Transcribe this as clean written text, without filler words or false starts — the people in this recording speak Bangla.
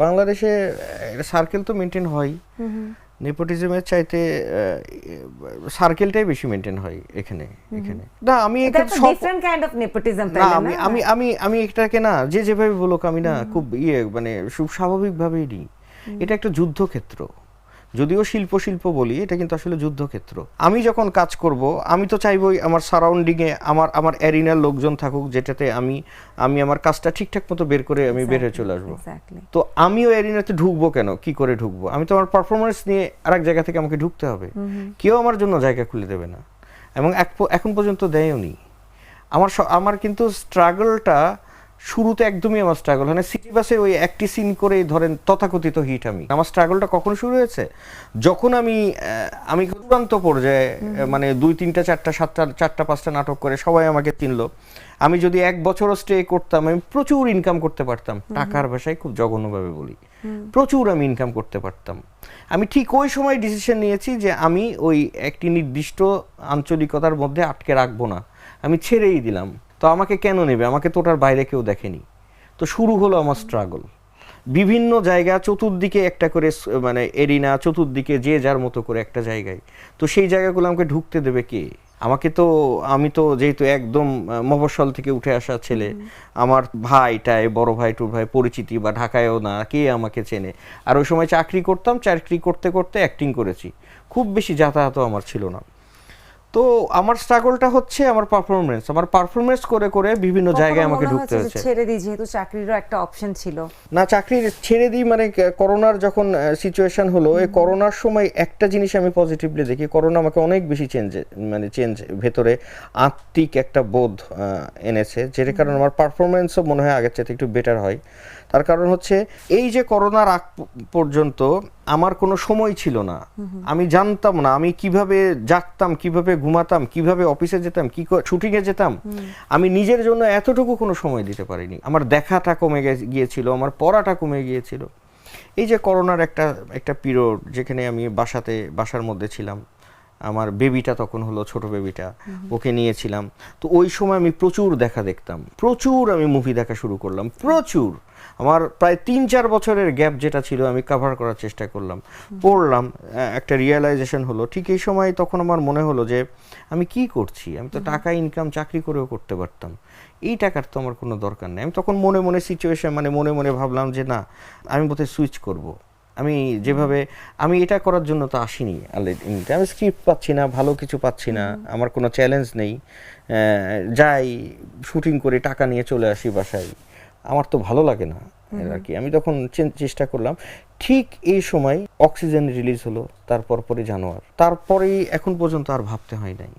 বাংলাদেশে সার্কেল তো মেনটেন হয়, নেপোটিজমের চাইতে সার্কেলটাই বেশি মেনটেন হয় এখানে। না আমি এটা একটা ডিফারেন্ট কাইন্ড অফ নেপোটিজম, তাই না? আমি এটাকে না যে যেভাবে বলুক আমি না খুব মানে খুব স্বাভাবিকভাবেই নিই। এটা একটা যুদ্ধক্ষেত্র, যদিও শিল্প বলি, এটা কিন্তু আসলে যুদ্ধক্ষেত্র। আমি যখন কাজ করব আমি তো চাইবই আমার সারাউন্ডিংয়ে আমার অ্যারিনার লোকজন থাকুক, যেটাতে আমি আমার কাজটা ঠিকঠাক মতো বের করে আমি বের হয়ে চলে আসবো। তো আমিও অ্যারিনাতে ঢুকবো কেন, কি করে ঢুকবো? আমি তো আমার পারফরমেন্স নিয়ে আরেক জায়গা থেকে আমাকে ঢুকতে হবে। কেউ আমার জন্য জায়গা খুলে দেবে না, এবং এখন পর্যন্ত দেয়ওনি। আমার কিন্তু স্ট্রাগলটা শুরুতে একদমই আমার স্ট্রাগল মানে সিটি বাসে ওই একটি সিন করে ধরেন তথাকথিত হিট। আমার স্ট্রাগলটা কখন শুরু হয়েছে, যখন আমি চূড়ান্ত পর্যায়ে মানে 2, 3, 4, 7, 4, 5টা নাটক করে সবাই আমাকে চিনলো। আমি যদি 1 বছরও স্টে করতাম আমি প্রচুর ইনকাম করতে পারতাম। টাকার ভাষায় খুব জঘন্যভাবে বলি, প্রচুর আমি ইনকাম করতে পারতাম। আমি ঠিক ওই সময় ডিসিশন নিয়েছি যে আমি ওই একটি নির্দিষ্ট আঞ্চলিকতার মধ্যে আটকে রাখবো না, আমি ছেড়েই দিলাম। তো আমাকে কেন নেবে, আমাকে তো ওটার বাইরে কেউ দেখেনি। তো শুরু হলো আমার স্ট্রাগল। বিভিন্ন জায়গা, চতুর্দিকে একটা করে মানে এরিনা, চতুর্দিকে যে যার মতো করে একটা জায়গায়। তো সেই জায়গাগুলো আমাকে ঢুকতে দেবে কে? আমি তো যেহেতু একদম মফস্বল থেকে উঠে আসা ছেলে, আমার বড় ভাই টুর ভাই পরিচিতি বা ঢাকায়ও না, কে আমাকে চেনে? আর ওই সময় চাকরি করতাম, চাকরি করতে করতে অ্যাক্টিং করেছি, খুব বেশি যাতায়াতও আমার ছিল না। তো আমার স্ট্রাগলটা হচ্ছে আমার পারফরমেন্স করে করে বিভিন্ন জায়গায় আমাকে ঢুকতে হয়েছে। ছেড়ে দিই, যেহেতু চাকরিরও একটা অপশন ছিল না, চাকরি ছেড়ে দিই মানে করোনার যখন সিচুয়েশন হলো, এই করোনার সময় একটা জিনিস আমি পজিটিভলি দেখি, করোনা আমাকে অনেক বেশি চেঞ্জ ভেতরে আত্মিক একটা বোধ এনেছে, যেটার কারণে আমার পারফরমেন্সও মনে হয় আগের চাইতে একটু বেটার হয়। তার কারণ হচ্ছে এই যে করোনার আগ পর্যন্ত আমার কোনো সময় ছিল না, আমি জানতাম না আমি কিভাবে জাগতাম, কিভাবে ঘুমাতাম, কিভাবে অফিসে যেতাম, কি শুটিংয়ে যেতাম। আমি নিজের জন্য এতটুকু কোনো সময় দিতে পারিনি। আমার দেখাটা কমে গিয়েছিল, আমার পড়াটা কমে গিয়েছিল। এই যে করোনার একটা পিরিয়ড যেখানে আমি বাসার মধ্যে ছিলাম, আমার বেবিটা তখন হলো, ছোট বেবিটা, ওকে নিয়েছিলাম। তো ওই সময় আমি প্রচুর দেখতাম, প্রচুর আমি মুভি দেখা শুরু করলাম, প্রচুর। আমার প্রায় 3-4 বছরের গ্যাপ যেটা ছিল আমি কভার করার চেষ্টা করলাম, পড়লাম, একটা রিয়েলাইজেশন হলো। ঠিক এই সময় তখন আমার মনে হলো যে আমি কি করছি, আমি তো টাকা ইনকাম চাকরি করেও করতে পারতাম, এই টাকার তো আমার কোনো দরকার নেই। আমি তখন মনে মনে ভাবলাম যে না, আমি বোধহয় সুইচ করব। আমি এটা করার জন্য তো আসিনি। আমি স্ক্রিপ্ট পাচ্ছি না, ভালো কিছু পাচ্ছি না, আমার কোনো চ্যালেঞ্জ নেই, যাই শুটিং করে টাকা নিয়ে চলে আসি বাসায়, আমার তো ভালো লাগে না আর কি। আমি তখন চেষ্টা করলাম। ঠিক এই সময় অক্সিজেন রিলিজ হলো, তারপরে জানোয়ার, তারপরেই এখন পর্যন্ত আর ভাবতে হয় নাই।